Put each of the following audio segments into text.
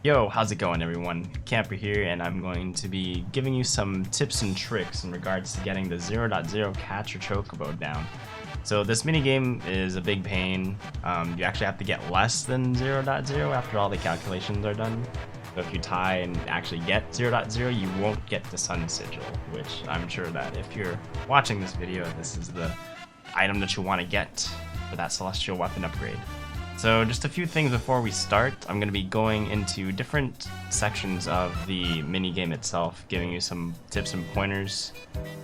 Yo, how's it going everyone? Camper here, and I'm going to be giving you some tips and tricks in regards to getting the 0.0 Catcher Chocobo down. So this minigame is a big pain. You actually have to get less than 0.0 after all the calculations are done. So if you tie and actually get 0.0, you won't get the Sun Sigil, which I'm sure that if you're watching this video, this is the item that you want to get for that celestial weapon upgrade. So just a few things before we start. I'm going to be going into different sections of the minigame itself, giving you some tips and pointers.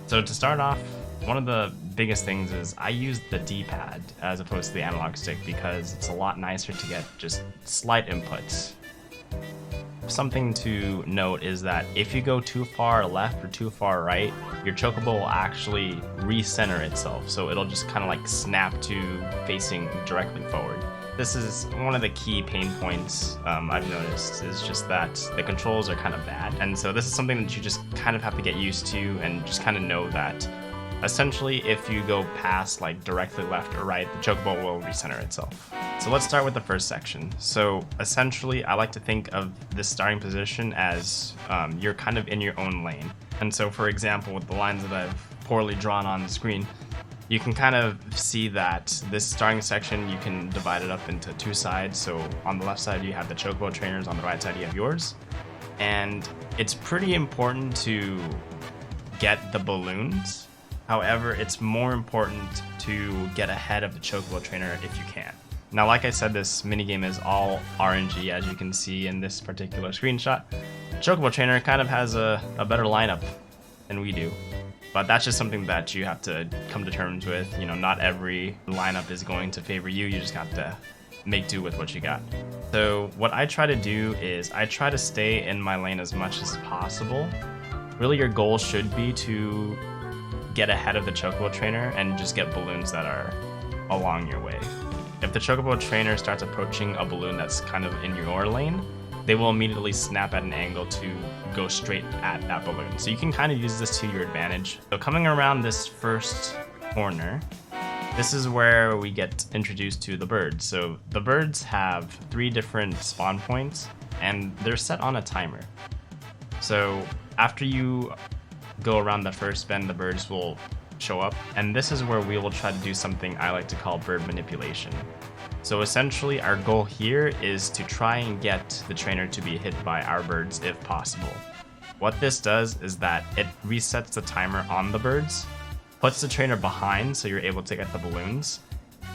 So to start off, one of the biggest things is I use the D-pad as opposed to the analog stick because it's a lot nicer to get just slight inputs. Something to note is that if you go too far left or too far right, your chocobo will actually recenter itself, so it'll just kind of like snap to facing directly forward. This is one of the key pain points I've noticed, is just that the controls are kind of bad, and so this is something that you just kind of have to get used to and just kind of know that essentially if you go past like directly left or right, the chocobo will recenter itself. So let's start with the first section. So essentially I like to think of this starting position as you're kind of in your own lane. And so for example, with the lines that I've poorly drawn on the screen, you can kind of see that this starting section, you can divide it up into two sides. So on the left side you have the chocobo trainers, on the right side you have yours. And it's pretty important to get the balloons. However, it's more important to get ahead of the chocobo trainer if you can. Now, like I said, this minigame is all RNG, as you can see in this particular screenshot. Chocobo trainer kind of has a better lineup than we do. But that's just something that you have to come to terms with. You know, not every lineup is going to favor you. You just have to make do with what you got. So what I try to do is I try to stay in my lane as much as possible. Really, your goal should be to get ahead of the chocobo trainer and just get balloons that are along your way. If the chocobo trainer starts approaching a balloon that's kind of in your lane, they will immediately snap at an angle to go straight at that balloon. So you can kind of use this to your advantage. So coming around this first corner, this is where we get introduced to the birds. So the birds have 3 different spawn points and they're set on a timer. So after you go around the first bend, the birds will show up, and this is where we will try to do something I like to call bird manipulation. So essentially our goal here is to try and get the trainer to be hit by our birds if possible. What this does is that it resets the timer on the birds, puts the trainer behind so you're able to get the balloons,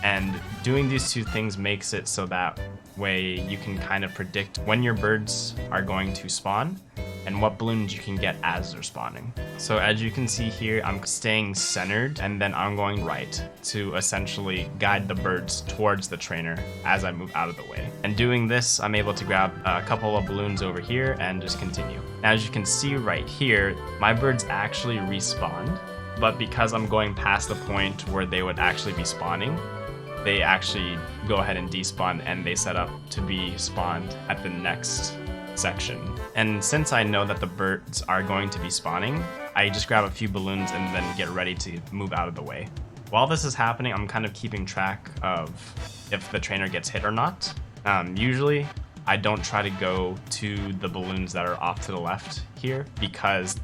and doing these two things makes it so that way you can kind of predict when your birds are going to spawn and what balloons you can get as they're spawning. So as you can see here, I'm staying centered and then I'm going right to essentially guide the birds towards the trainer as I move out of the way. And doing this, I'm able to grab a couple of balloons over here and just continue. Now as you can see right here, my birds actually respawned, but because I'm going past the point where they would actually be spawning, they actually go ahead and despawn and they set up to be spawned at the next section. And since I know that the birds are going to be spawning, I just grab a few balloons and then get ready to move out of the way. While this is happening, I'm kind of keeping track of if the trainer gets hit or not. Usually I don't try to go to the balloons that are off to the left here, because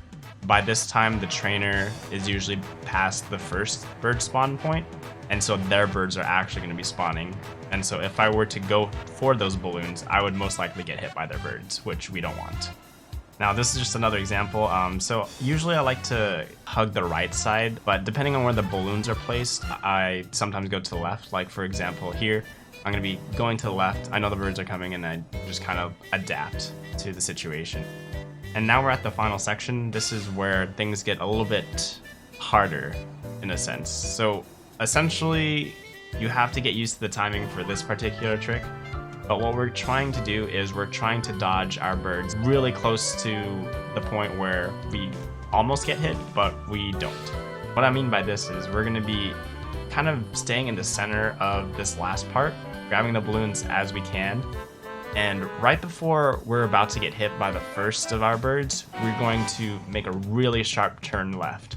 by this time the trainer is usually past the first bird spawn point, and so their birds are actually going to be spawning. And so if I were to go for those balloons, I would most likely get hit by their birds, which we don't want. Now this is just another example. So usually I like to hug the right side, but depending on where the balloons are placed, I sometimes go to the left. Like for example here, I'm going to be going to the left. I know the birds are coming and I just kind of adapt to the situation. And now we're at the final section. This is where things get a little bit harder in a sense. So essentially, you have to get used to the timing for this particular trick, but what we're trying to do is we're trying to dodge our birds really close to the point where we almost get hit, but we don't. What I mean by this is we're going to be kind of staying in the center of this last part, grabbing the balloons as we can, and right before we're about to get hit by the first of our birds, we're going to make a really sharp turn left.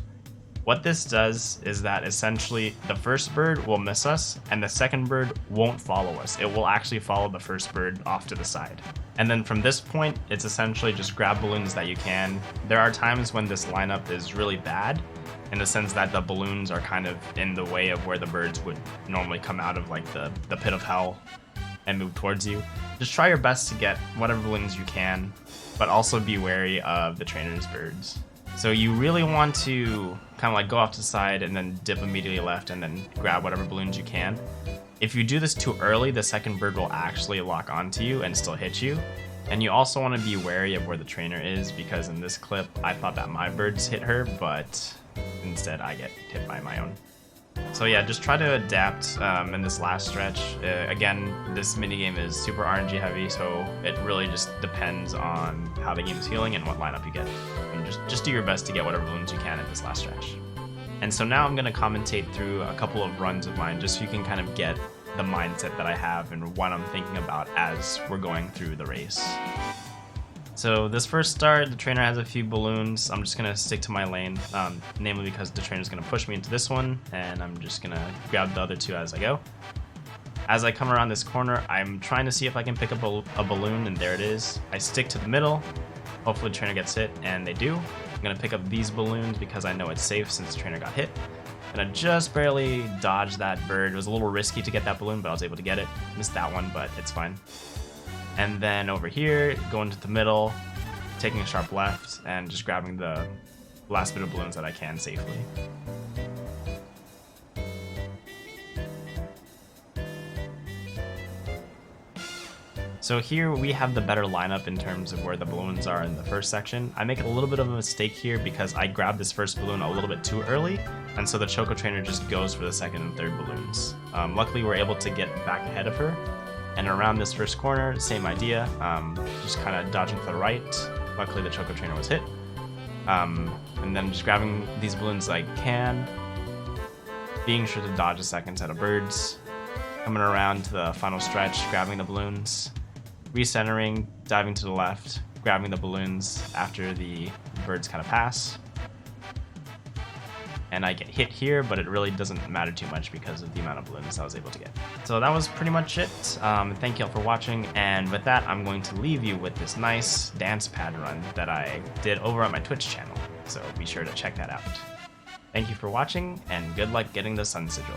What this does is that essentially the first bird will miss us and the second bird won't follow us. It will actually follow the first bird off to the side. And then from this point, it's essentially just grab balloons that you can. There are times when this lineup is really bad in the sense that the balloons are kind of in the way of where the birds would normally come out of like the pit of hell and move towards you. Just try your best to get whatever balloons you can, but also be wary of the trainer's birds. So you really want to kind of like go off to the side and then dip immediately left and then grab whatever balloons you can. If you do this too early, the second bird will actually lock onto you and still hit you. And you also want to be wary of where the trainer is, because in this clip, I thought that my birds hit her, but instead I get hit by my own. So yeah, just try to adapt in this last stretch. Again, this minigame is super RNG heavy, so it really just depends on how the game is feeling and what lineup you get. And just do your best to get whatever balloons you can in this last stretch. And so now I'm going to commentate through a couple of runs of mine just so you can kind of get the mindset that I have and what I'm thinking about as we're going through the race. So this first start, the trainer has a few balloons. I'm just going to stick to my lane, namely because the trainer is going to push me into this one, and I'm just going to grab the other two as I go. As I come around this corner, I'm trying to see if I can pick up a balloon, and there it is. I stick to the middle. Hopefully the trainer gets hit, and they do. I'm going to pick up these balloons because I know it's safe since the trainer got hit. And I just barely dodged that bird. It was a little risky to get that balloon, but I was able to get it. Missed that one, but it's fine. And then over here, going to the middle, taking a sharp left, and just grabbing the last bit of balloons that I can safely. So here we have the better lineup in terms of where the balloons are in the first section. I make a little bit of a mistake here because I grabbed this first balloon a little bit too early, and so the Choco Trainer just goes for the second and third balloons. Luckily, we're able to get back ahead of her. And around this first corner, same idea, just kind of dodging to the right. Luckily the Choco Trainer was hit. And then just grabbing these balloons I can, being sure to dodge a second set of birds, coming around to the final stretch, grabbing the balloons, recentering, diving to the left, grabbing the balloons after the birds kind of pass. And I get hit here, but it really doesn't matter too much because of the amount of balloons I was able to get. So that was pretty much it. Thank you all for watching, and with that, I'm going to leave you with this nice DANCEPAD run that I did over on my Twitch channel, so be sure to check that out. Thank you for watching, and good luck getting the Sun Sigil.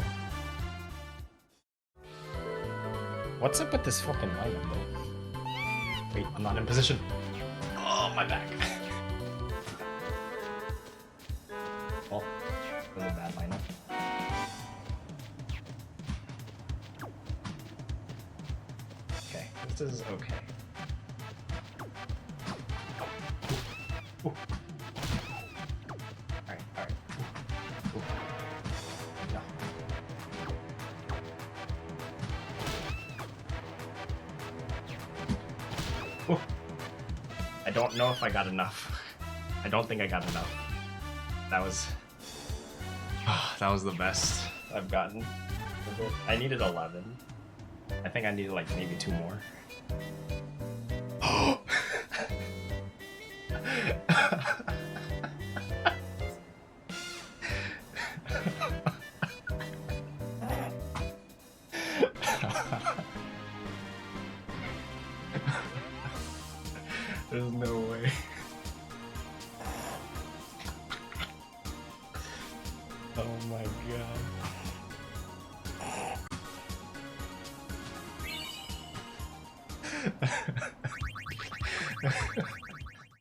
What's up with this fucking lineup, though? Wait, I'm not in position. Oh, my back. Well, that was a bad lineup. Okay, this is okay. Ooh. Alright, alright. Ooh. No. Ooh. I don't know if I got enough. I don't think I got enough. That was the best I've gotten. I needed 11. I think I needed like maybe 2 more. There's no way. Oh my god.